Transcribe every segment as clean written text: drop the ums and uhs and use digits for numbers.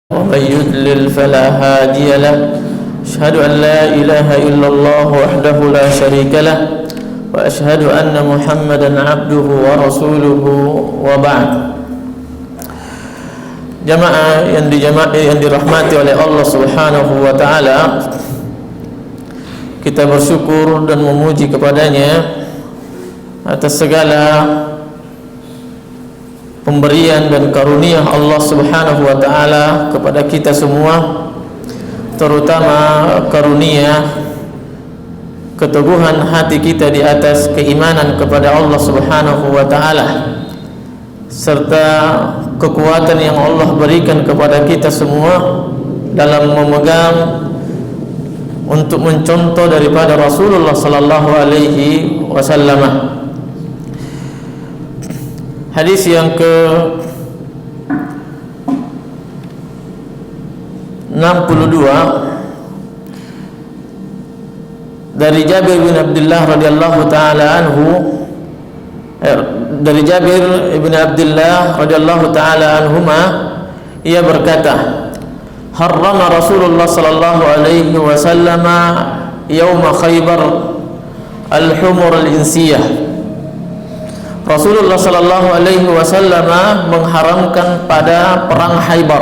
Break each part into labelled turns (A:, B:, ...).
A: ومن يضلل فلا هادي له أشهد أن لا إله إلا الله وحده لا شريك له وأشهد أن محمدا عبده ورسوله وبعد. Jamaah yang dirahmati oleh Allah Subhanahu wa taala, kita bersyukur dan memuji kepadanya atas segala pemberian dan karunia Allah Subhanahu wa taala kepada kita semua, terutama karunia keteguhan hati kita di atas keimanan kepada Allah Subhanahu wa taala, serta kekuatan yang Allah berikan kepada kita semua dalam memegang untuk mencontoh daripada Rasulullah sallallahu alaihi wasallam. Hadis yang ke 62 dari Jabir bin Abdullah radhiyallahu taala anhu, dari Jabir bin Abdullah radhiyallahu taala anhuma, ia berkata, harrama Rasulullah sallallahu alaihi wasallam yaum Khaybar al-humur al-insiyah. Rasulullah sallallahu alaihi wasallam mengharamkan pada perang Khaybar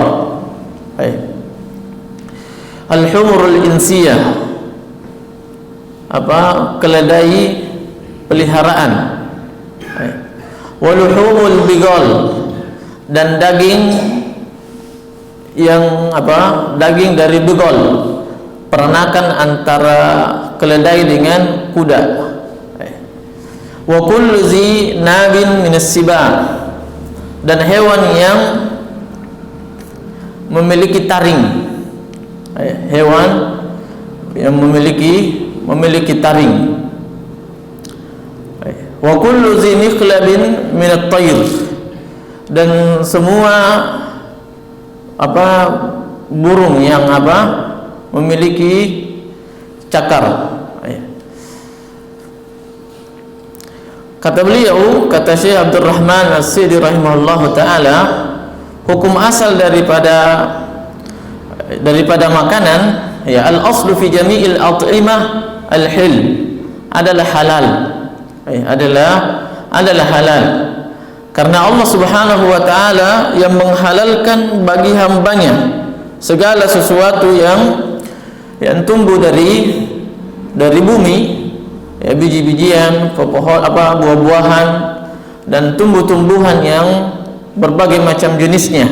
A: al-humur al-insiyah, keledai peliharaan, waluhumul bigal, dan daging yang daging dari bigal, peranakan antara keledai dengan kuda, wa kullu zi nabin minas siba, dan hewan yang memiliki taring, hewan yang memiliki taring, wa kullu zi mikhlabin minat tayr, dan semua burung yang memiliki cakar. Kata beliau, kata Syekh Abdul Rahman As-Sidi rahimahullahu taala, hukum asal daripada makanan, al-aslu fi jami'il at'imah al-hil, adalah halal, adalah halal, karena Allah Subhanahu wa taala yang menghalalkan bagi hambanya segala sesuatu yang tumbuh dari bumi, biji-bijian, buah-buahan, dan tumbuh-tumbuhan yang berbagai macam jenisnya,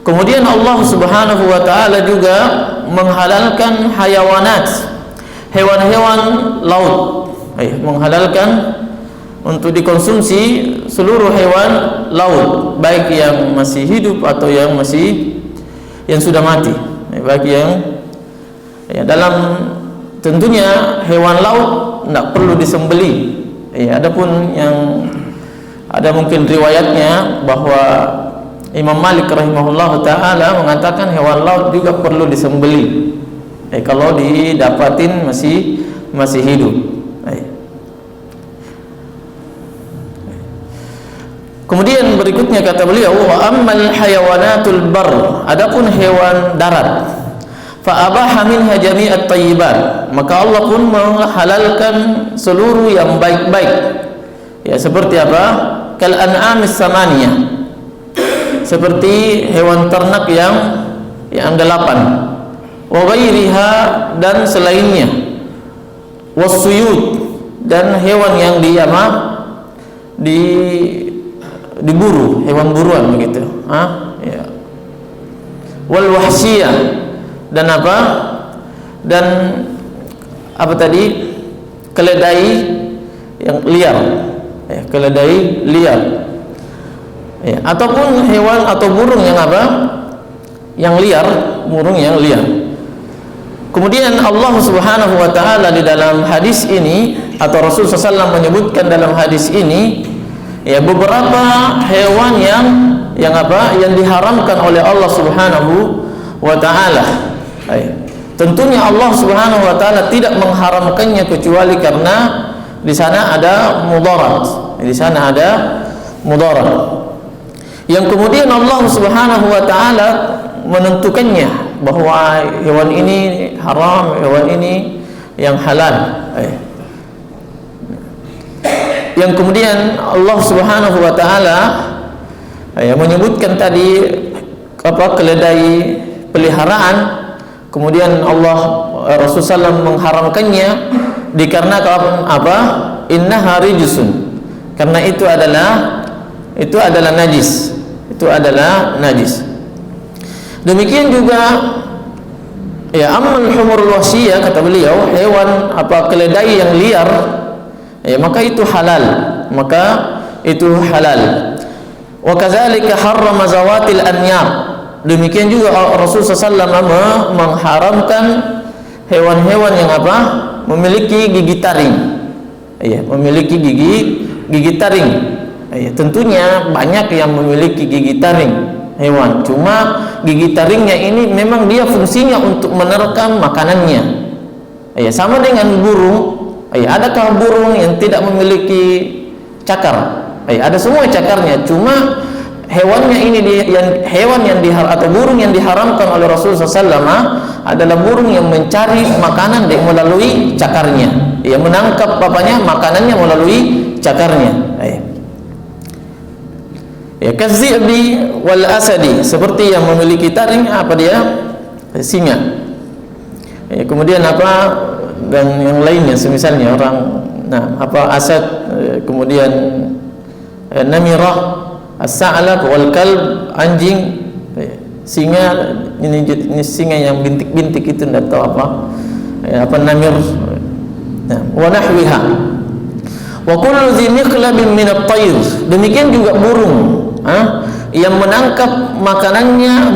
A: Kemudian Allah Subhanahu wa taala juga menghalalkan hayawanat, hewan-hewan laut, menghalalkan untuk dikonsumsi seluruh hewan laut, baik yang masih hidup atau yang sudah mati, baik yang dalam, tentunya hewan laut tidak perlu disembeli. Adapun yang ada mungkin riwayatnya bahwa Imam Malik rahimahullah taala mengatakan hewan laut juga perlu disembeli kalau didapatin masih hidup. Kemudian berikutnya kata beliau, wa ammal hayawanatul bar, adapun hewan darat, fa abaha minha jami'at thayyibat, maka Allah pun menghalalkan seluruh yang baik-baik, seperti kal an'amis samaniyah, seperti hewan ternak yang 8, wa ghairiha, dan selainnya, wasuyud, dan hewan yang diburu, hewan buruan begitu, wal wahsiyah, dan keledai yang liar, keledai liar, ataupun hewan atau burung yang liar, burung yang liar. Kemudian Allah Subhanahu wa taala di dalam hadis ini, atau Rasulullah SAW menyebutkan dalam hadis ini, beberapa hewan yang diharamkan oleh Allah Subhanahu wa taala. Tentunya Allah Subhanahu wa taala tidak mengharamkannya kecuali karena di sana ada mudarat. yang kemudian Allah Subhanahu wa taala menentukannya bahwa hewan ini haram, hewan ini yang halal. Yang kemudian Allah Subhanahu wa taala menyebutkan tadi keledai peliharaan, kemudian Rasulullah SAW mengharamkannya dikarenakan apa? Innaha rijsun, karena itu adalah najis. Itu adalah najis. Demikian juga ammal humurul wasiyah, kata beliau, hewan keledai yang liar, maka itu halal, wa kadzalika harrama zawatil anyab. Demikian juga Rasulullah SAW mengharamkan hewan-hewan yang memiliki gigi taring. Memiliki gigi taring. Tentunya banyak yang memiliki gigi taring hewan, cuma gigi taringnya ini memang dia fungsinya untuk menerkam makanannya. Sama dengan burung. Adakah burung yang tidak memiliki cakar? Ada semua cakarnya, cuma hewannya ini atau burung yang diharamkan oleh Rasulullah SAW adalah burung yang mencari makanan melalui cakarnya. Menangkap makanannya melalui cakarnya. Kadzibi wal asadi, seperti yang memiliki taring singa. Kemudian dan yang lainnya semisalnya orang asad, kemudian namirah, as-sa'lab wal kalb, anjing, singa. Ini singa yang bintik-bintik itu, tidak tahu namir, wa nahwiha. Wa kullu dhi miqlabin min at-tayr. Demikian juga burung yang menangkap makanannya,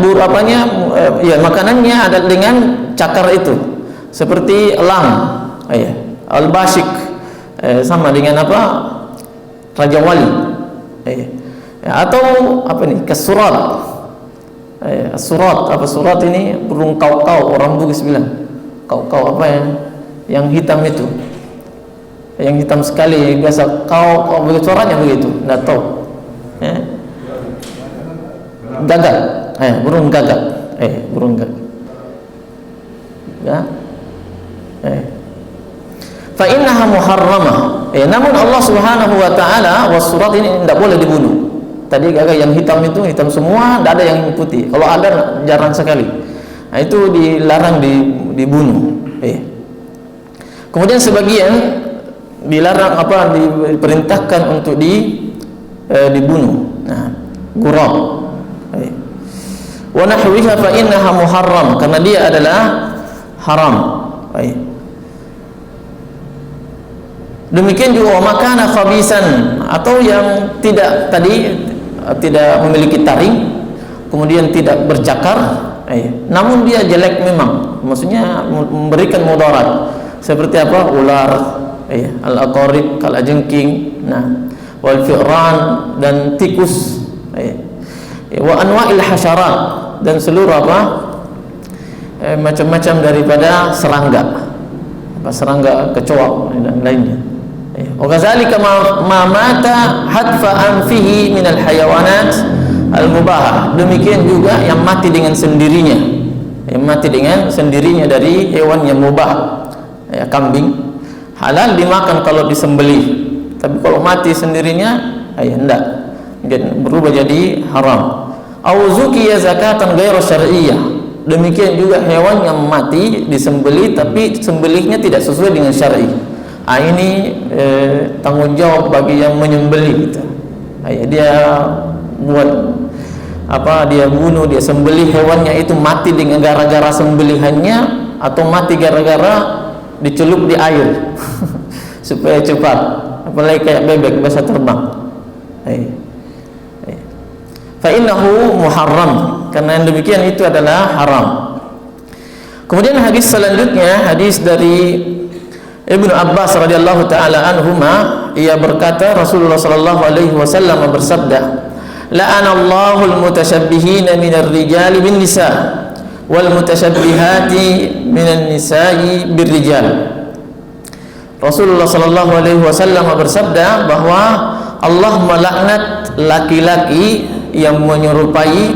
A: makanannya ada dengan cakar itu, seperti elang, al-bashik, sama dengan Raja Wali, atau kasurat. Surat ini burung kau-kau, orang Bugis bilang kau-kau, yang hitam itu, yang hitam sekali, biasa kau begitu suaranya begitu, tidak tahu. Gagak, burung gagak, burung gagak. Fa innaha muharramah. Namun Allah Subhanahu wa taala surat ini tidak boleh dibunuh. Tadi gagak yang hitam itu hitam semua, tidak ada yang putih. Kalau ada jarang sekali. Itu dilarang dibunuh. Kemudian sebagian dilarang diperintahkan untuk dibunuh. Gurab. Wa nahwiha fa innaha muharram, karena dia adalah haram. Demikian juga makana khabisan, atau yang tidak memiliki taring, kemudian tidak bercakar, namun dia jelek memang, maksudnya memberikan mudarat, seperti ular, al-aqarib, kalajengking, wal fi'ran, dan tikus, wa anwa'il hasyarat, dan seluruh macam-macam daripada serangga, serangga, kecoa dan lainnya. Wa kadzalika ma mata hadfa anfihi min al hayawanat al mubahah. Demikian juga yang mati dengan sendirinya, dari hewan yang mubah. Kambing halal dimakan kalau disembelih, tapi kalau mati sendirinya tidak, berubah jadi haram. Au zukiya zakatan ghairu syar'iyyah. Demikian juga hewan yang mati disembelih tapi sembelihnya tidak sesuai dengan syar'i. Ini tanggung jawab bagi yang menyembelih itu. Dia buat dia bunuh, dia sembelih hewannya itu mati dengan gara-gara sembelihannya, atau mati gara-gara dicelup di air supaya cepat, apalagi kayak bebek bisa terbang. Fa innahu muharram, karena yang demikian itu adalah haram. Kemudian hadis selanjutnya, hadis dari Ibnu Abbas radhiyallahu taala anhuma, ia berkata Rasulullah sallallahu alaihi wasallam bersabda, la'anallahu al-mutasyabbihina minar rijali bin nisa wal mutasabbihati minan nisa'i bir rijal. Rasulullah sallallahu alaihi wasallam bersabda bahwa Allah melaknat laki-laki yang menyerupai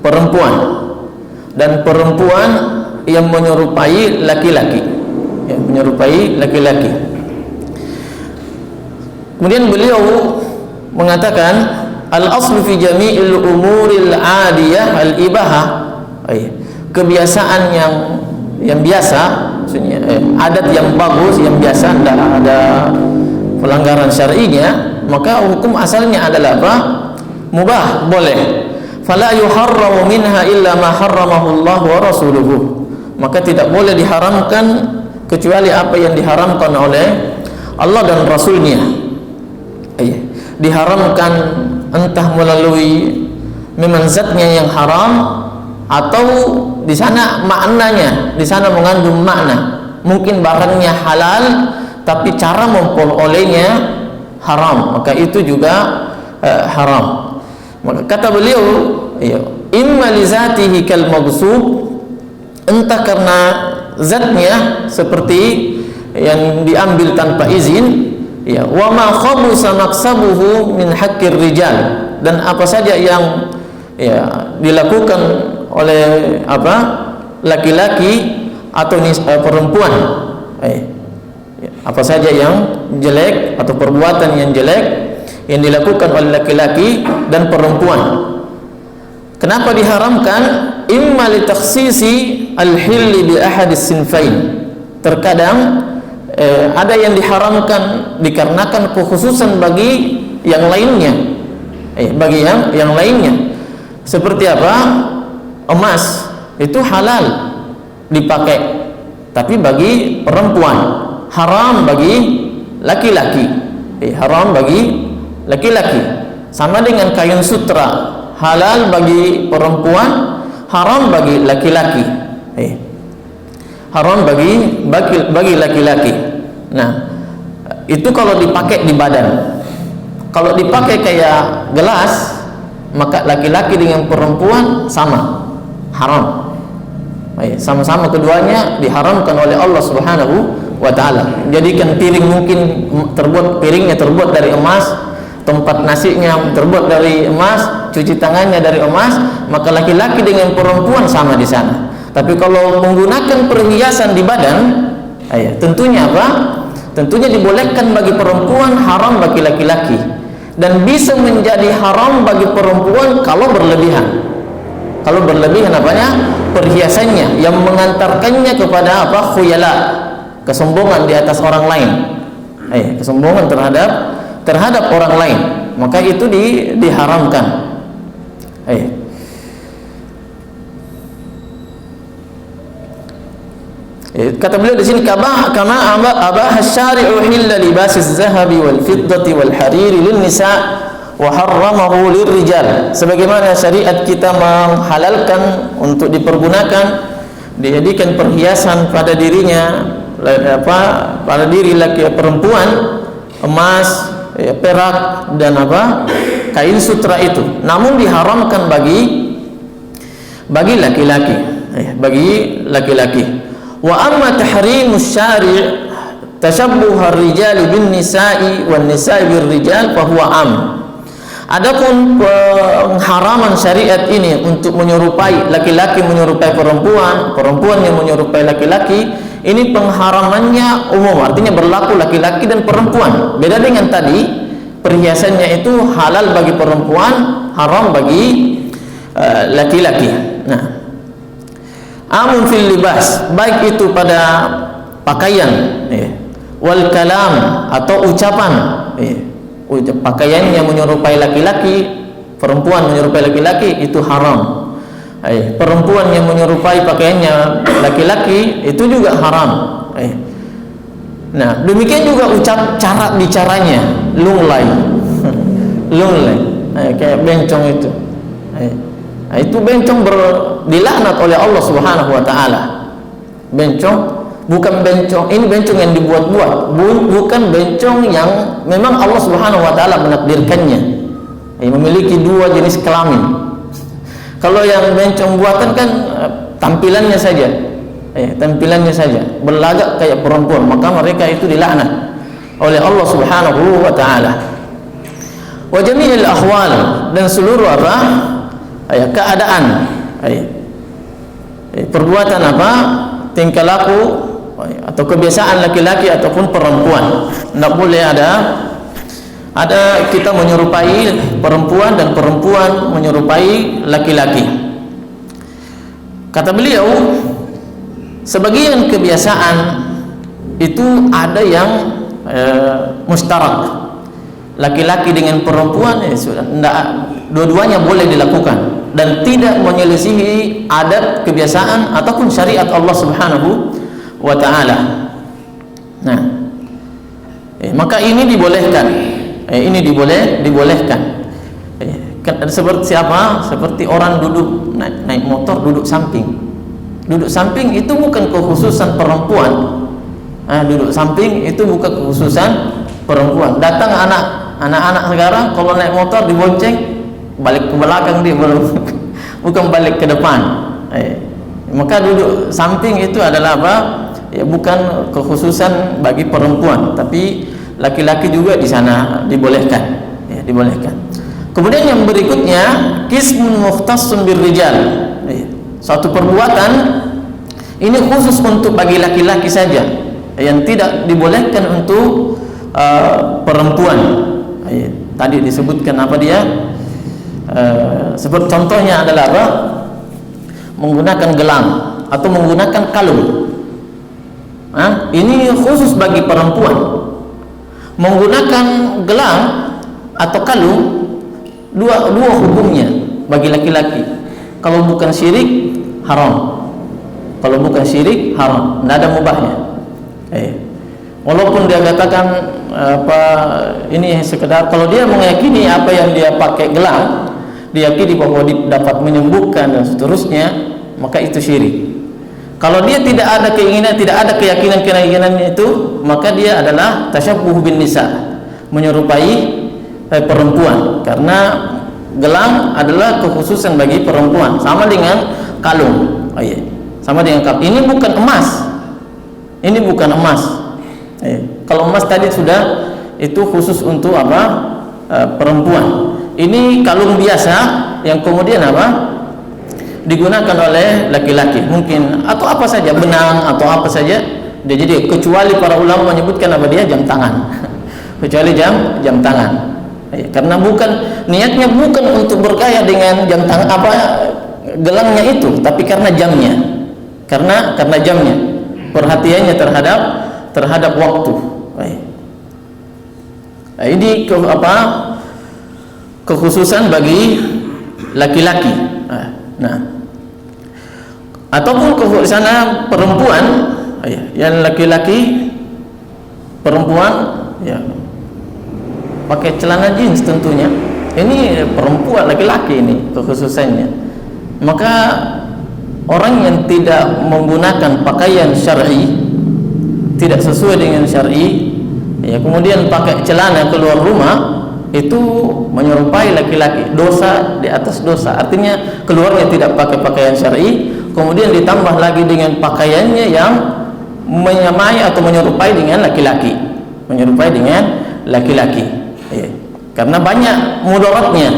A: perempuan dan perempuan yang menyerupai laki-laki, ya, menyerupai laki-laki. Kemudian beliau mengatakan al-aslu fi jami'il umuril 'adiyah al-ibahah, kebiasaan yang biasa, maksudnya adat yang bagus, yang biasa, tidak ada pelanggaran syar'inya, maka hukum asalnya adalah apa? Mubah, boleh. Fala yuharramu minha illa ma harramahu Allah wa rasuluhu, maka tidak boleh diharamkan kecuali apa yang diharamkan oleh Allah dan Rasulnya. Diharamkan entah melalui memang zatnya yang haram, atau di sana maknanya, di sana mengandung makna, mungkin barangnya halal tapi cara memperolehnya haram, maka itu juga haram. Maka kata beliau, imma li zatihi kal maghsub, entah karena zatnya seperti yang diambil tanpa izin, ya, wa ma khabusa maqsabuhu min haqqir rijal, dan apa saja yang dilakukan oleh apa laki-laki atau perempuan, apa saja yang jelek atau perbuatan yang jelek yang dilakukan oleh laki-laki dan perempuan. Kenapa diharamkan? Imma li takhsisi al-hilli bi ahadis sinfain, terkadang ada yang diharamkan dikarenakan kekhususan bagi yang lainnya, bagi yang lainnya. Seperti apa? Emas itu halal dipakai, tapi bagi perempuan haram bagi laki-laki, haram bagi laki-laki. Sama dengan kain sutra, halal bagi perempuan, haram bagi laki-laki, haram bagi laki-laki. Nah, itu kalau dipakai di badan. Kalau dipakai kayak gelas, maka laki-laki dengan perempuan sama, haram. Sama-sama keduanya diharamkan oleh Allah Subhanahu wa ta'ala. Jadikan piring mungkin piringnya terbuat dari emas, tempat nasinya terbuat dari emas, cuci tangannya dari emas, maka laki-laki dengan perempuan sama di sana. Tapi kalau menggunakan perhiasan di badan, tentunya apa? Tentunya dibolehkan bagi perempuan, haram bagi laki-laki, dan bisa menjadi haram bagi perempuan kalau berlebihan. Kalau berlebihan apanya? Perhiasannya yang mengantarkannya kepada apa? Khuyala, kesombongan di atas orang lain, kesombongan terhadap orang lain, maka itu diharamkan. Kata beliau di sini, kama abah syari'u hilla libasiz zahabi wal fiddati wal hariri lin nisa wa harramahu lirrijal, sebagaimana syariat kita menghalalkan untuk dipergunakan, dijadikan perhiasan pada dirinya, pada diri laki perempuan, emas, perak dan kain sutra itu, namun diharamkan bagi laki-laki, Wa amma tahrimus syari' tashabbuh ar-rijali bin nisa'i wan nisa'i bir rijal fa huwa am. Adapun pengharaman syariat ini untuk menyerupai laki-laki menyerupai perempuan, perempuan yang menyerupai laki-laki, ini pengharamannya umum, artinya berlaku laki-laki dan perempuan. Beda dengan tadi, perhiasannya itu halal bagi perempuan, haram bagi laki-laki. Nah, amun fil libas, baik itu pada pakaian, wal kalam atau ucapan, pakaian yang menyerupai laki-laki, perempuan menyerupai laki-laki itu haram. Perempuan yang menyerupai pakaiannya laki-laki itu juga haram. Nah, demikian juga cara bicaranya, lunglai, kayak bencong itu. Itu bencong dilaknat oleh Allah Subhanahu wa ta'ala. Bencong bukan bencong, ini bencong yang dibuat-buat, bukan bencong yang memang Allah Subhanahu wa ta'ala menakdirkannya, memiliki dua jenis kelamin. Kalau yang bencong buatan kan tampilannya saja, berlagak kayak perempuan, maka mereka itu dilaknat oleh Allah Subhanahu wa ta'ala. wa jami'il ahwal, dan seluruh apa? Keadaan, perbuatan apa? Tingkah laku atau kebiasaan laki-laki ataupun perempuan. Tidak boleh ada kita menyerupai perempuan dan perempuan menyerupai laki-laki. Kata beliau, sebagian kebiasaan itu ada yang mustarak, laki-laki dengan perempuan dua-duanya boleh dilakukan dan tidak menyelisihi adat, kebiasaan ataupun syariat Allah Subhanahu wa ta'ala. Nah, maka ini dibolehkan. Ini dibolehkan. Seperti siapa? Seperti orang duduk naik motor duduk samping. Duduk samping itu bukan kekhususan perempuan. Duduk samping itu bukan kekhususan perempuan. Datang anak-anak sekarang kalau naik motor dibonceng, balik ke belakang dia, bukan balik ke depan. Maka duduk samping itu adalah apa? Bukan kekhususan bagi perempuan, tapi laki-laki juga di sana dibolehkan. Dibolehkan. Kemudian yang berikutnya, qismun mukhtassun birrijal. Suatu perbuatan ini khusus untuk bagi laki-laki saja, yang tidak dibolehkan untuk perempuan. Tadi disebutkan apa dia? Seperti contohnya adalah apa? Menggunakan gelang atau menggunakan kalung. Ini khusus bagi perempuan. Menggunakan gelang atau kalung dua hukumnya bagi laki-laki. Kalau bukan syirik haram. Kalau bukan syirik haram, tidak ada mubahnya. Walaupun dia katakan apa ini sekedar, kalau dia meyakini apa yang dia pakai gelang, diyakini bahwa dia dapat menyembuhkan dan seterusnya, maka itu syirik. Kalau dia tidak ada keinginan, tidak ada keyakinan itu, maka dia adalah tasyabbuh bin nisa, menyerupai perempuan, karena gelang adalah kekhususan bagi perempuan, sama dengan kalung. Sama dengan kalung. Ini bukan emas. Ini bukan emas. Kalau emas tadi sudah, itu khusus untuk apa? Perempuan. Ini kalung biasa yang kemudian apa? Digunakan oleh laki-laki, mungkin atau apa saja, benang atau apa saja. Dia jadi, kecuali para ulama menyebutkan apa dia? Jam tangan. Kecuali jam tangan. Karena bukan niatnya bukan untuk berkaya dengan jam tangan apa gelangnya itu, tapi karena jamnya. Karena jamnya. Perhatiannya terhadap waktu. Ini kekhususan bagi laki-laki. Ataupun ke sana perempuan, yang laki-laki, perempuan pakai celana jeans tentunya. Ini perempuan, laki-laki ini kekhususannya. Maka orang yang tidak menggunakan pakaian syar'i, tidak sesuai dengan syar'i, kemudian pakai celana keluar rumah, itu menyerupai laki-laki, dosa di atas dosa. Artinya keluarnya tidak pakai pakaian syar'i, kemudian ditambah lagi dengan pakaiannya yang menyamai atau menyerupai dengan laki-laki, karena banyak mudaratnya.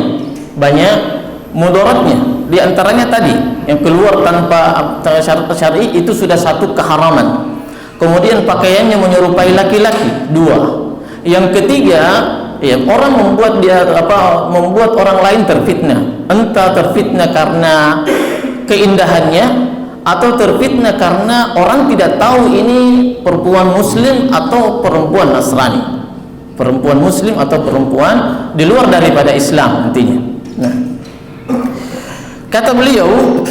A: Di antaranya tadi yang keluar tanpa syarat syar'i itu sudah satu keharaman. Kemudian pakaiannya menyerupai laki-laki, dua. Yang ketiga, orang membuat orang lain terfitnah. Entah terfitnah karena keindahannya, atau terfitnah karena orang tidak tahu ini perempuan muslim atau perempuan Nasrani, perempuan muslim atau perempuan di luar daripada Islam intinya. Kata beliau,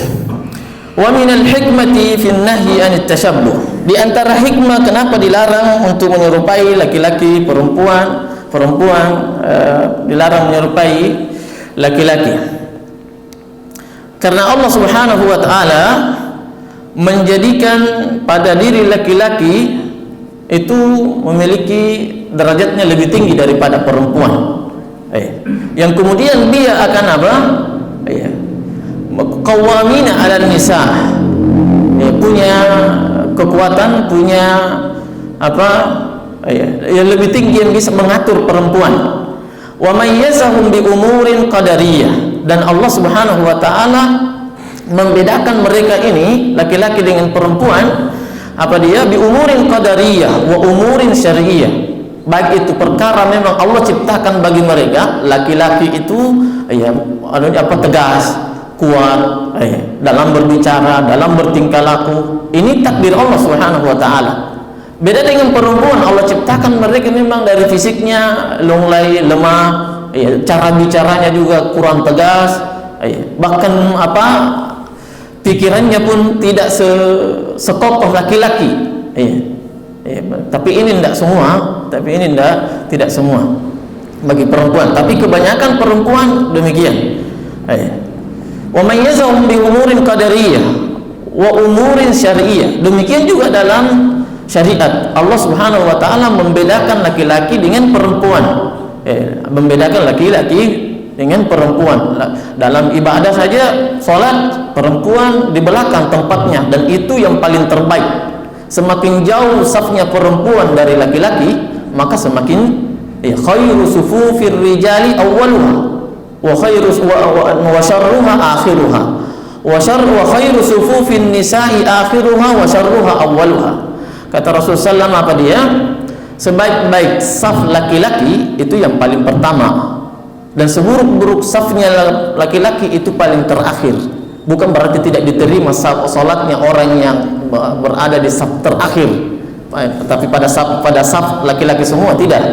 A: wa minal hikmati fin nahyi anit tashabbuh. Di antara hikmah kenapa dilarang untuk menyerupai laki-laki, perempuan dilarang menyerupai laki-laki. Karena Allah Subhanahu wa ta'ala menjadikan pada diri laki-laki itu memiliki derajatnya lebih tinggi daripada perempuan. Yang kemudian dia akan apa? Qawwamina 'alan nisa. Punya kekuatan, punya apa? Yang lebih tinggi, yang bisa mengatur perempuan. Wa mayyazahum bi umurin qadariyah, dan Allah Subhanahu wa taala membedakan mereka ini laki-laki dengan perempuan apa dia bi umurin qadariyah wa umurin syar'iyyah. Baik itu perkara memang Allah ciptakan bagi mereka, laki-laki itu tegas, kuat dalam berbicara, dalam bertingkah laku. Ini takdir Allah Subhanahu wa taala. Beda dengan perempuan, Allah ciptakan mereka memang dari fisiknya lunglai, lemah, cara bicaranya juga kurang tegas, bahkan pikirannya pun tidak sekokoh laki-laki. Tapi ini tidak semua bagi perempuan, tapi kebanyakan perempuan demikian. Wa mayyazahum bi umurin qadariyah wa umurin syar'iyyah. Demikian juga dalam syariat Allah Subhanahu wa taala membedakan laki-laki dengan perempuan. Membedakan laki-laki dengan perempuan. Dalam ibadah saja, salat perempuan di belakang tempatnya, dan itu yang paling terbaik. Semakin jauh safnya perempuan dari laki-laki, maka semakin khairu sufufir rijali awwaluha wa khairu wa syarruha akhiruha wa khairu sufufin nisa'i akhiruha wa syarruha awwaluha. Kata Rasulullah SAW, apa dia? Sebaik-baik saf laki-laki itu yang paling pertama, dan seburuk-buruk safnya laki-laki itu paling terakhir. Bukan berarti tidak diterima salatnya orang yang berada di saf terakhir, tapi pada saf laki-laki semua tidak.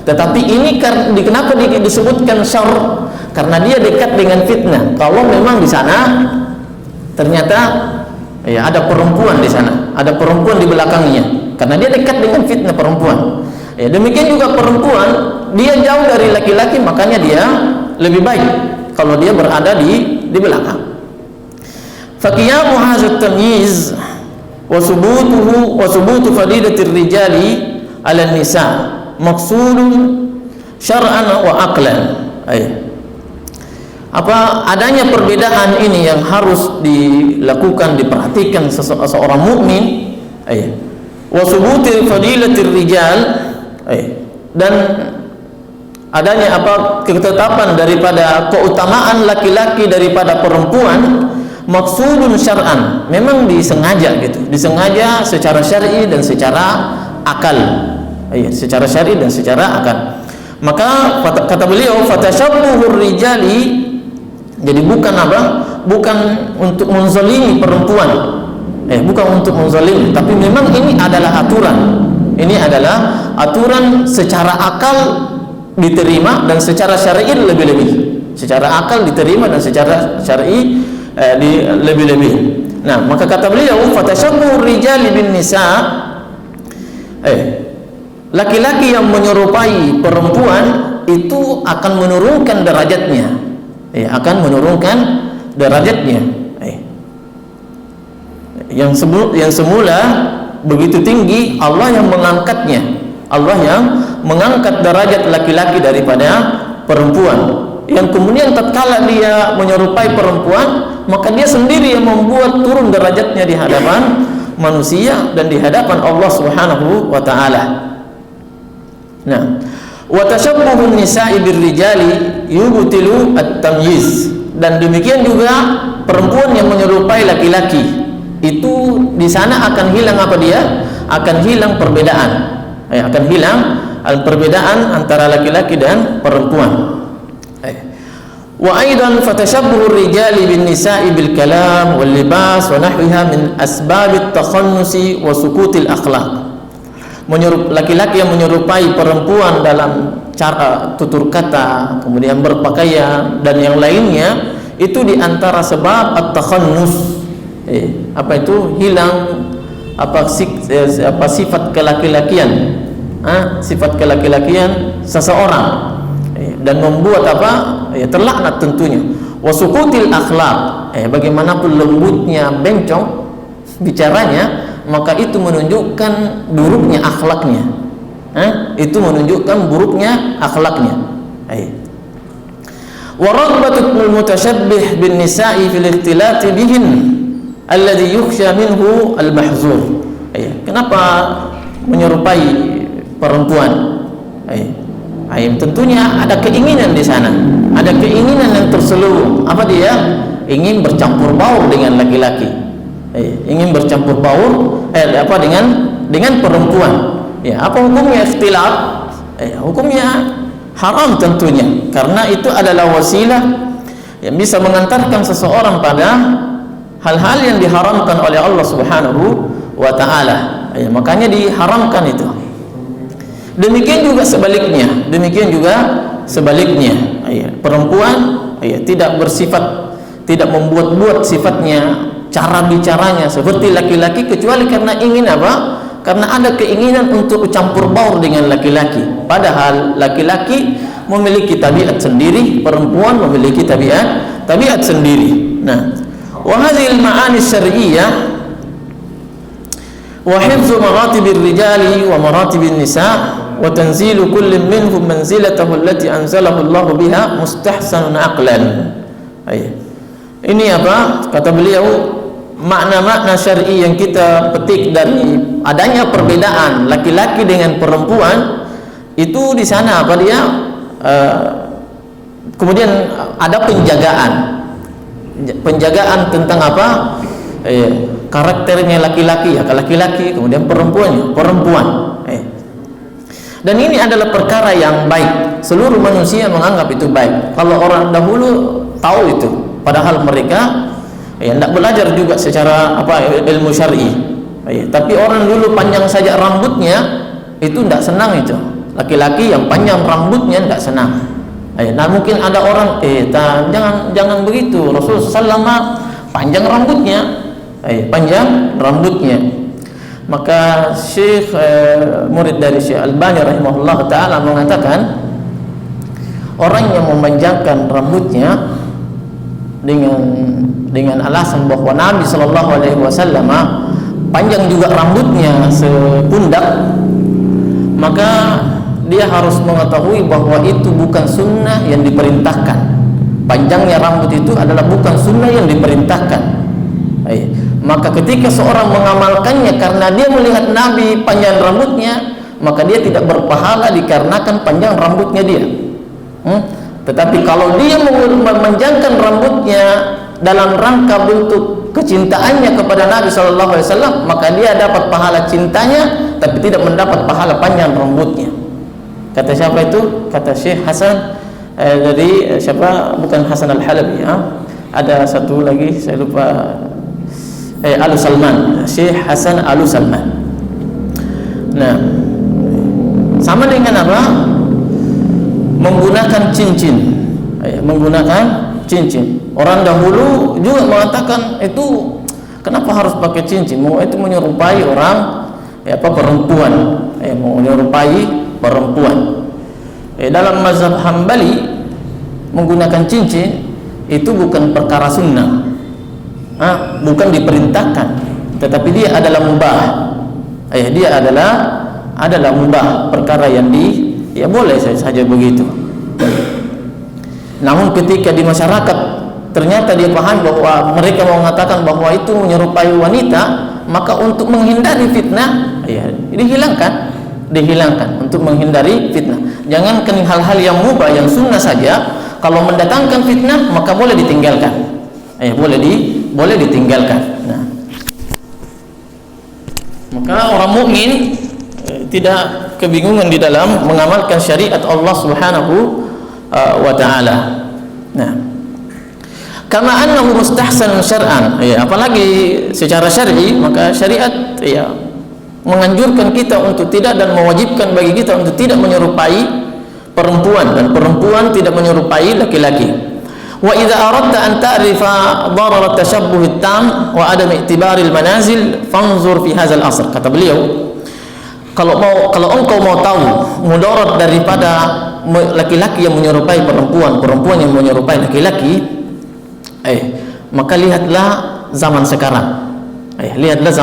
A: Tetapi ini kenapa disebutkan syarr? Karena dia dekat dengan fitnah. Kalau memang di sana ternyata ada perempuan di sana, ada perempuan di belakangnya, karena dia dekat dengan fitnah perempuan. Demikian juga perempuan, dia jauh dari laki-laki, makanya dia lebih baik kalau dia berada di belakang. Faqiyamu hadzal tamyiz wa subutu fadilatir rijali 'ala nisa maqsudun syar'an wa aqlan. Adanya perbedaan ini yang harus dilakukan, diperhatikan seorang mukmin. Wa subutu fadilatir rijal, dan adanya ketetapan daripada keutamaan laki-laki daripada perempuan, maksudun syar'an, memang disengaja gitu, disengaja secara syar'i dan secara akal. Secara syar'i dan secara akal. Maka kata beliau, fatashabbuhur rijali, jadi bukan untuk menzalimi perempuan, bukan untuk menzalimi, tapi memang ini adalah aturan. Ini adalah aturan secara akal diterima dan secara syar'i lebih-lebih. Secara akal diterima dan secara syar'i lebih-lebih. Nah, maka kata beliau, fatashabbuhur rijali bin nisa, laki-laki yang menyerupai perempuan itu akan menurunkan derajatnya, akan menurunkan derajatnya. Yang semula begitu tinggi, Allah yang mengangkatnya. Allah yang mengangkat derajat laki-laki daripada perempuan. Yang kemudian tatkala dia menyerupai perempuan, maka dia sendiri yang membuat turun derajatnya di hadapan manusia dan di hadapan Allah Subhanahu wa taala. Nah, wa tashabbuhun nisa'i birrijali yubtilu at-tamyiz, dan demikian juga perempuan yang menyerupai laki-laki itu di sana akan hilang akan hilang perbedaan, akan hilang perbedaan antara laki-laki dan perempuan. Wa aidan fatashabbuhur rijali bin nisa'i bil kalam wal libas wa nahwiha min asbabit takhannusi wa sukutil akhlaq. Laki-laki yang menyerupai perempuan dalam cara tutur kata, kemudian berpakaian dan yang lainnya, itu di antara sebab at-takhannus. Hilang sifat kelaki-lakian, sifat kelaki-lakian seseorang, dan membuat terlaknat tentunya. Wasukutil akhlak, bagaimanapun lembutnya bencong bicaranya, maka itu menunjukkan buruknya akhlaknya. Itu menunjukkan buruknya akhlaknya. Wa raghbatul mutasyabbih bin nisa'i fil ikhtilati bihin alladhi yukhsha minhu al-mahzur. Kenapa menyerupai perempuan? tentunya ada keinginan di sana, ada keinginan yang terselubung. Apa dia? Ingin bercampur baur dengan laki-laki, ingin bercampur baur dengan perempuan. Ya, apa hukumnya ikhtilaf? Hukumnya haram tentunya, karena itu adalah wasilah yang bisa mengantarkan seseorang pada hal-hal yang diharamkan oleh Allah Subhanahu wa taala. Makanya diharamkan itu. Demikian juga sebaliknya, perempuan tidak bersifat, tidak membuat-buat sifatnya, cara bicaranya seperti laki-laki, kecuali karena ingin apa? Karena ada keinginan untuk campur baur dengan laki-laki. Padahal laki-laki memiliki tabiat sendiri, perempuan memiliki tabiat sendiri. Nah, wa hadhil ma'ani syar'iyyah wa hifzu maratibir rijali wa maratibin nisa wa tanzilu kullin minhum manzilatahu allati anzalahu Allah biha mustahsanun aqlan. Ini apa? Kata beliau, makna-makna syar'i yang kita petik dari adanya perbedaan laki-laki dengan perempuan itu di sana apa dia? Kemudian ada penjagaan tentang apa? Karakternya laki-laki, kemudian perempuan. Dan ini adalah perkara yang baik. Seluruh manusia menganggap itu baik. Kalau orang dahulu tahu itu, padahal mereka tidak belajar juga secara ilmu syar'i. Tapi orang dulu panjang saja rambutnya itu tidak senang itu. Laki-laki yang panjang rambutnya tidak senang. Nah mungkin ada orang jangan begitu. Rasulullah SAW panjang rambutnya. Maka Syekh murid dari Syekh Albani rahimahullah taala mengatakan, orang yang memanjangkan rambutnya dengan alasan bahwa Nabi sallallahu alaihi wasallam panjang juga rambutnya sepundak, maka dia harus mengetahui bahwa itu bukan sunnah yang diperintahkan. Panjangnya rambut itu adalah bukan sunnah yang diperintahkan. Maka ketika seorang mengamalkannya karena dia melihat Nabi panjang rambutnya, maka dia tidak berpahala dikarenakan panjang rambutnya dia. Tetapi kalau dia memanjangkan rambutnya dalam rangka bentuk kecintaannya kepada Nabi Sallallahu Alaihi Wasallam, maka dia dapat pahala cintanya, tapi tidak mendapat pahala panjang rambutnya. Kata siapa itu? Kata Syekh Hasan dari siapa? Bukan Hasan Al-Halabi. Ada satu lagi saya lupa. Al-Salman, Syekh Hasan Al-Salman. Nah, sama dengan apa? Menggunakan cincin. Orang dahulu juga mengatakan itu kenapa harus pakai cincin? Itu menyerupai orang perempuan. Menyerupai perempuan. Dalam mazhab Hambali menggunakan cincin itu bukan perkara sunnah. Bukan diperintahkan, tetapi dia adalah mubah. Dia adalah mubah, perkara yang boleh saja begitu. Namun ketika di masyarakat ternyata dia paham bahwa mereka mau mengatakan bahwa itu menyerupai wanita, maka untuk menghindari fitnah dihilangkan untuk menghindari fitnah. Jangankan hal-hal yang mubah, yang sunnah saja, kalau mendatangkan fitnah maka boleh ditinggalkan. Boleh ditinggalkan. Nah, maka orang mukmin tidak kebingungan di dalam mengamalkan syariat Allah Subhanahu wa taala. Nah, kama annahu mustahsan syar'an, apalagi secara syar'i, maka syariat menganjurkan kita untuk tidak dan mewajibkan bagi kita untuk tidak menyerupai perempuan, dan perempuan tidak menyerupai laki-laki. Wa idza aradta an ta'rifa darar at-tashabbuh at-tam wa adam i'tibar al-manazil fanzur fi hadzal asr. Kata beliau, kalau engkau mau tahu mudarat daripada laki-laki yang menyerupai perempuan, perempuan yang menyerupai laki-laki, maka lihatlah zaman sekarang. Lihatlah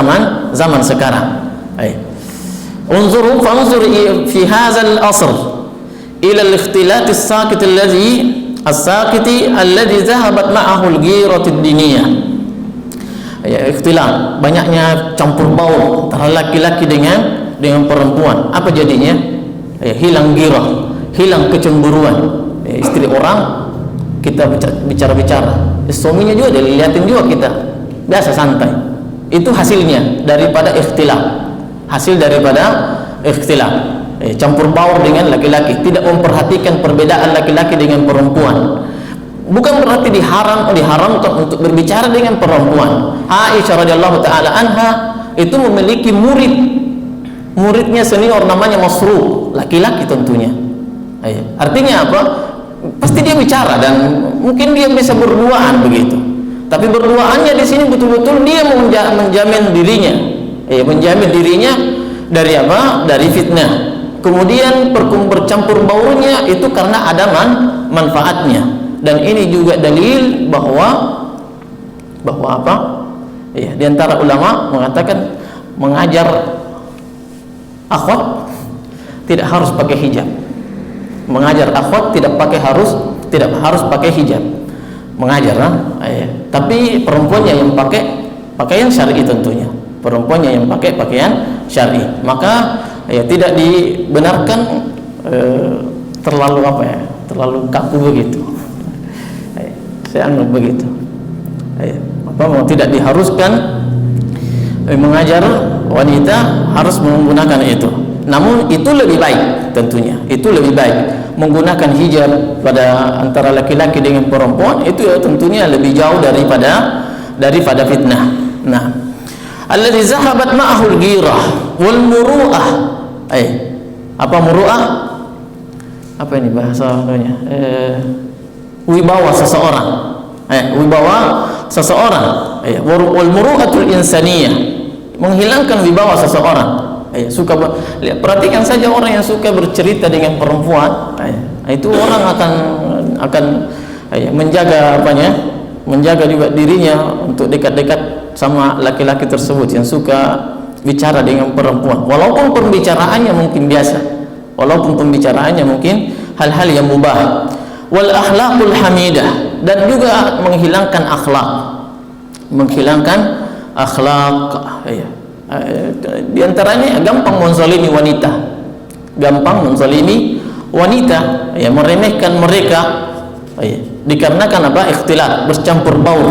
A: zaman sekarang. Unzuru fanzur fi hadzal asr ila al-ikhtilat as-sakit as-sakiti alladhi zahabat ma'ahu al-ghiratu ad-diniyah. Ikhtilat, banyaknya campur baur antara laki-laki dengan perempuan. Apa jadinya? Hilang ghirah, hilang kecemburuan. Istri orang kita bicara-bicara, suaminya juga dilihatin juga kita biasa santai. Itu hasilnya daripada ikhtilaf, hasil daripada ikhtilaf, campur baur dengan laki-laki, tidak memperhatikan perbedaan laki-laki dengan perempuan. Bukan berarti diharamkan untuk berbicara dengan perempuan. Aisyah radhiyallahu taala anha itu memiliki muridnya senior namanya Masruq, laki-laki tentunya. Artinya apa? Pasti dia bicara dan mungkin dia bisa berduaan begitu. Tapi berduaannya di sini betul-betul dia menjamin dirinya, menjamin dirinya dari apa? Dari fitnah. Kemudian bercampur baurnya itu karena ada manfaatnya. Dan ini juga dalil bahwa apa? Di antara ulama mengatakan mengajar akhwat tidak harus pakai hijab. Mengajar akhwat tidak harus pakai hijab. Mengajar, tapi perempuannya yang pakai pakaian syar'i tentunya. Perempuannya yang pakai pakaian syar'i. Maka tidak dibenarkan terlalu terlalu kaku begitu. Saya anggap begitu. Tidak diharuskan mengajar wanita harus menggunakan itu. Namun itu lebih baik tentunya. Itu lebih baik menggunakan hijab pada antara laki-laki dengan perempuan itu tentunya lebih jauh daripada fitnah. Nah, alladzi zahabat ma'ahul ghirah wal muru'ah. Apa muru'ah? Apa ini bahasanya? Wibawa seseorang. Wibawa seseorang. Wal muru'atul insaniyah. Menghilangkan wibawa seseorang. Perhatikan saja orang yang suka bercerita dengan perempuan, itu orang akan menjaga juga dirinya untuk dekat-dekat sama laki-laki tersebut yang suka bicara dengan perempuan, walaupun pembicaraannya mungkin biasa, walaupun pembicaraannya mungkin hal-hal yang mubah. Wal akhlaqul hamidah, dan juga menghilangkan akhlak. Di antaranya gampang menzalimi wanita, meremehkan mereka, dikarenakan apa? Ikhtilaf, bercampur baur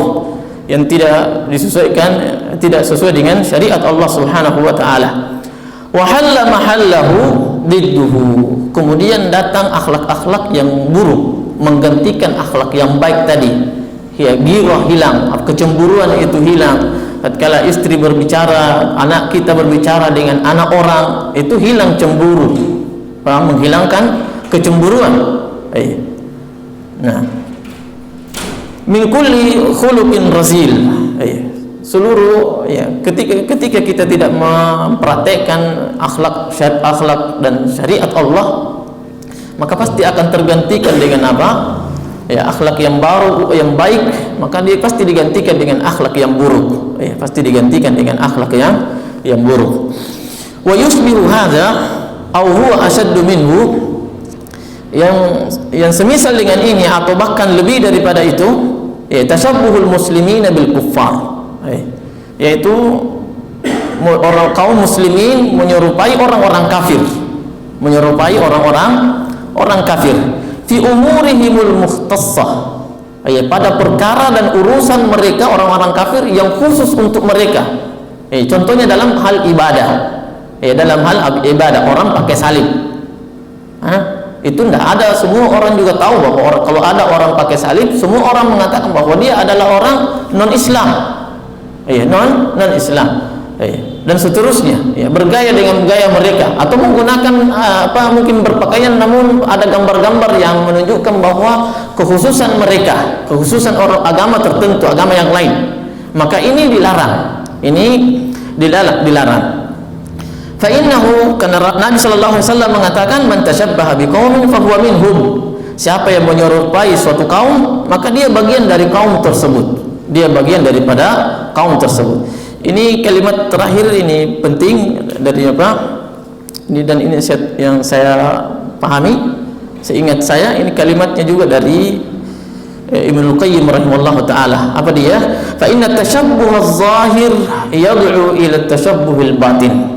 A: yang tidak sesuai dengan syariat Allah Subhanahu wa taala. Wa halla mahallahu didduhu, kemudian datang akhlak-akhlak yang buruk menggantikan akhlak yang baik tadi. Ghirah hilang, kecemburuan itu hilang. Tatkala istri berbicara, anak kita berbicara dengan anak orang, itu hilang cemburu, menghilangkan kecemburuan. Nah, min kulli khuluqin razil. Seluruh ketika kita tidak mempraktekkan akhlak dan syariat Allah, maka pasti akan tergantikan dengan apa? Akhlak yang baru, yang baik, maka dia pasti digantikan dengan akhlak yang buruk. Pasti digantikan dengan akhlak yang buruk. Wa yusbihu hadza aw huwa ashaddu minhu, yang semisal dengan ini atau bahkan lebih daripada itu, tashabbuhul muslimina bil kuffar, yaitu orang kaum muslimin menyerupai orang-orang kafir fi umurihimul mukhtassah, pada perkara dan urusan mereka orang-orang kafir yang khusus untuk mereka. Contohnya dalam hal ibadah, orang pakai salib. Itu tidak ada, semua orang juga tahu bahwa kalau ada orang pakai salib, semua orang mengatakan bahwa dia adalah orang non-Islam, non-Islam. Dan seterusnya, bergaya dengan gaya mereka, atau menggunakan mungkin berpakaian namun ada gambar-gambar yang menunjukkan bahwa kekhususan mereka, kekhususan orang agama tertentu, agama yang lain, maka ini dilarang. Fa innahu, karena Nabi sallallahu alaihi wasallam mengatakan, man tashabbaha biqaumin fahuwa minhum. Siapa yang menyerupai suatu kaum, maka dia bagian dari kaum tersebut. Dia bagian daripada kaum tersebut. Ini kalimat terakhir ini penting dari apa? Dan ini yang saya pahami, seingat saya ini kalimatnya juga dari Ibnu Qayyim rahimahullah taala. Apa dia? Fa inna tashabbuh az-zahir yad'u ila tashabbuh al-batin.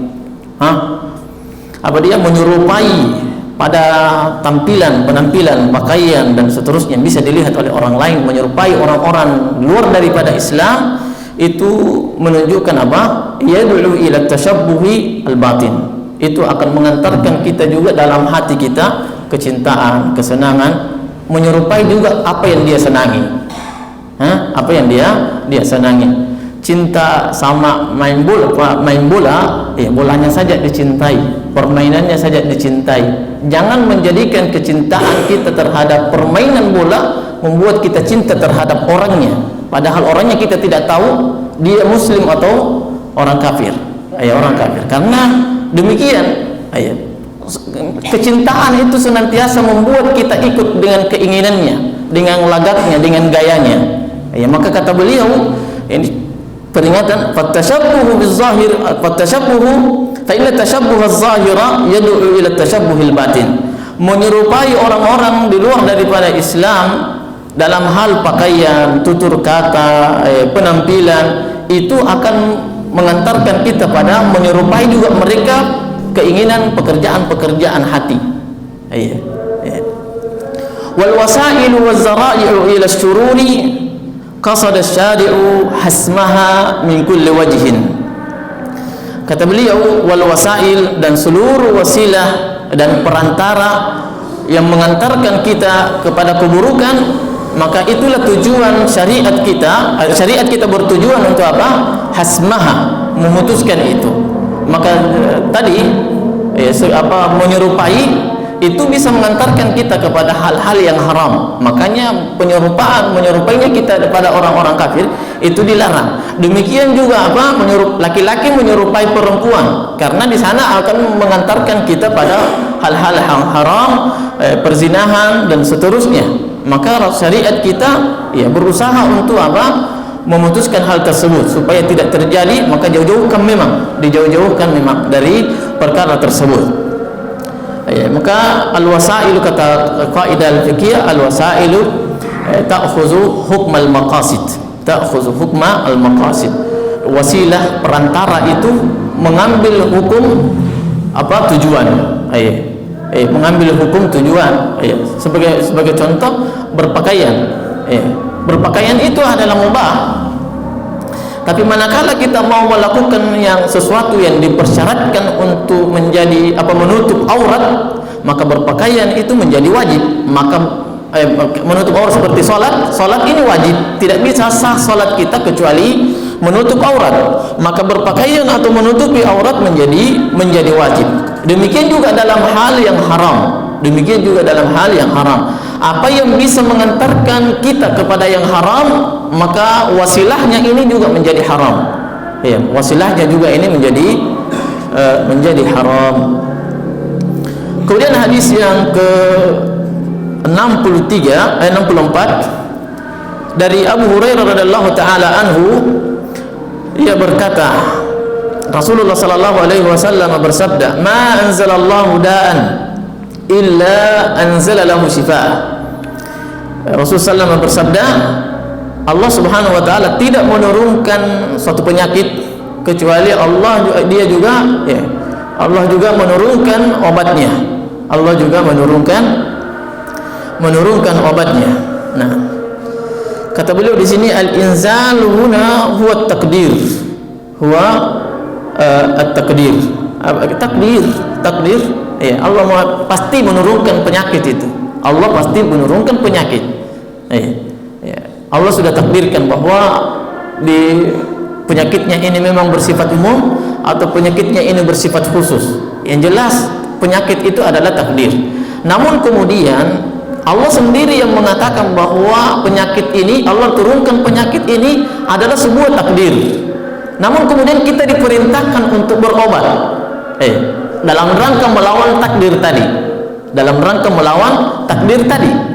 A: Apa dia? Menyerupai pada penampilan, pakaian dan seterusnya bisa dilihat oleh orang lain menyerupai orang-orang luar daripada Islam, itu menunjukkan apa? Yad'u ila tasyabbuhi al-batin. Itu akan mengantarkan kita juga dalam hati kita kecintaan, kesenangan, menyerupai juga apa yang dia senangi. Apa yang dia senangi. Cinta sama main bola, ya bolanya saja dicintai, permainannya saja dicintai. Jangan menjadikan kecintaan kita terhadap permainan bola membuat kita cinta terhadap orangnya, padahal orangnya kita tidak tahu dia muslim atau orang kafir. Orang kafir. Karena demikian, kecintaan itu senantiasa membuat kita ikut dengan keinginannya, dengan lagaknya, dengan gayanya. Maka kata beliau, ini peringatan, fatashabbuhu bizahir, fatashabbuhu fa inna tashabbuha az-zahira yad'u ila tashabbuhil batin. Menyerupai orang-orang di luar daripada Islam dalam hal pakaian, tutur kata, penampilan, itu akan mengantarkan kita pada menyerupai juga mereka keinginan pekerjaan-pekerjaan hati. Wal wasailu waz zara'i'u ila asy-syururi qasada syari'u hasmaha min kulli wajhin. Kata beliau, wal wasail, dan seluruh wasilah dan perantara yang mengantarkan kita kepada keburukan, maka itulah tujuan syariat kita. Syariat kita bertujuan untuk apa? Hasmaha, memutuskan itu. Maka tadi menyerupai itu bisa mengantarkan kita kepada hal-hal yang haram. Makanya menyerupainya kita kepada orang-orang kafir itu dilarang. Demikian juga laki-laki menyerupai perempuan, karena di sana akan mengantarkan kita pada hal-hal yang haram, perzinahan dan seterusnya. Maka syariat kita berusaha untuk memutuskan hal tersebut supaya tidak terjadi. Maka dijauh-jauhkan memang dari perkara tersebut. Maka al-wasailu, kata kaidah al-fiqhiyah, al-wasailu ta'khuzu hukma al-maqasid, ta'khuzu hukma al-maqasid. Wasilah, perantara itu mengambil hukum tujuan. Mengambil hukum tujuan. Sebagai contoh, berpakaian. Berpakaian itu adalah mubah. Tapi manakala kita mau melakukan sesuatu yang dipersyaratkan untuk menjadi menutup aurat, maka berpakaian itu menjadi wajib. Maka menutup aurat seperti salat ini wajib. Tidak bisa sah salat kita kecuali menutup aurat. Maka berpakaian atau menutupi aurat menjadi wajib. Demikian juga dalam hal yang haram. Apa yang bisa mengantarkan kita kepada yang haram, maka wasilahnya ini juga menjadi haram. Wasilahnya juga ini menjadi haram. Kemudian hadis yang ke 64 dari Abu Hurairah radhiyallahu taala anhu, ia berkata, Rasulullah sallallahu alaihi wasallam bersabda, "Ma anzalallahu da'an illa anzala lahu shifaa." Rasulullah SAW bersabda, Allah Subhanahu wa taala tidak menurunkan suatu penyakit kecuali Allah juga menurunkan obatnya. Allah juga menurunkan obatnya. Nah, kata beliau di sini, al-inzal huna huwa at-taqdir. Huwa at-taqdir. Takdir. Allah pasti menurunkan penyakit itu. Allah pasti menurunkan penyakit. Allah sudah takdirkan bahwa di penyakitnya ini memang bersifat umum atau penyakitnya ini bersifat khusus. Yang jelas penyakit itu adalah takdir. Namun kemudian Allah sendiri yang mengatakan bahwa penyakit ini, Allah turunkan penyakit ini adalah sebuah takdir. Namun kemudian kita diperintahkan untuk berobat dalam rangka melawan takdir tadi.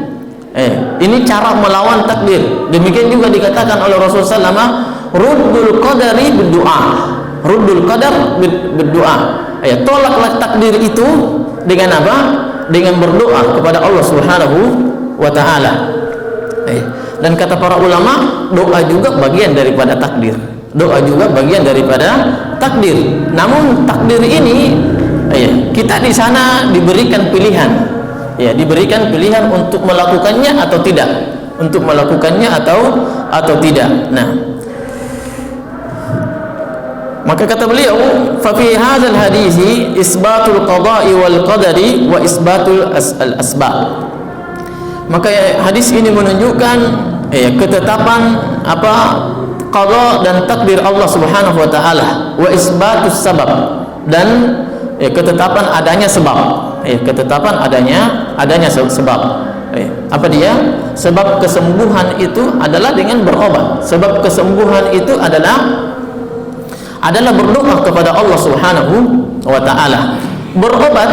A: Ini cara melawan takdir. Demikian juga dikatakan oleh Rasulullah SAW, ruddul qadari berdoa. Tolaklah takdir itu dengan apa? Dengan berdoa kepada Allah Subhanahu wa taala. Dan kata para ulama, doa juga bagian daripada takdir. Namun takdir ini
B: Kita di sana diberikan pilihan, diberikan pilihan untuk melakukannya atau tidak, atau tidak. Nah, maka kata beliau, fa fi hadzal hadisi isbatul qada'i wal qadari wa isbatul asbab. Maka hadis ini menunjukkan ketetapan qada dan takdir Allah Subhanahu wa taala, wa isbatus sabab, dan ketetapan adanya sebab. Ketetapan adanya sebab. Apa dia? Sebab kesembuhan itu adalah dengan berobat. Sebab kesembuhan itu adalah berdoa kepada Allah Subhanahu wa taala. Berobat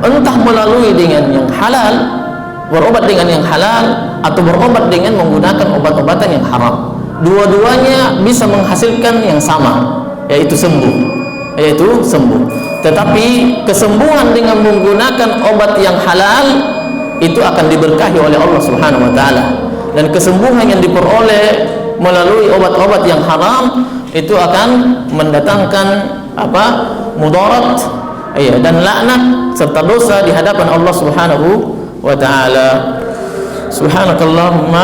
B: entah melalui dengan yang halal, berobat dengan yang halal, atau berobat dengan menggunakan obat-obatan yang haram. Dua-duanya bisa menghasilkan yang sama, yaitu sembuh. Tetapi kesembuhan dengan menggunakan obat yang halal itu akan diberkahi oleh Allah Subhanahu wa taala, dan kesembuhan yang diperoleh melalui obat-obat yang haram itu akan mendatangkan mudarat dan laknat serta dosa di hadapan Allah Subhanahu wa taala. Subhanakallahumma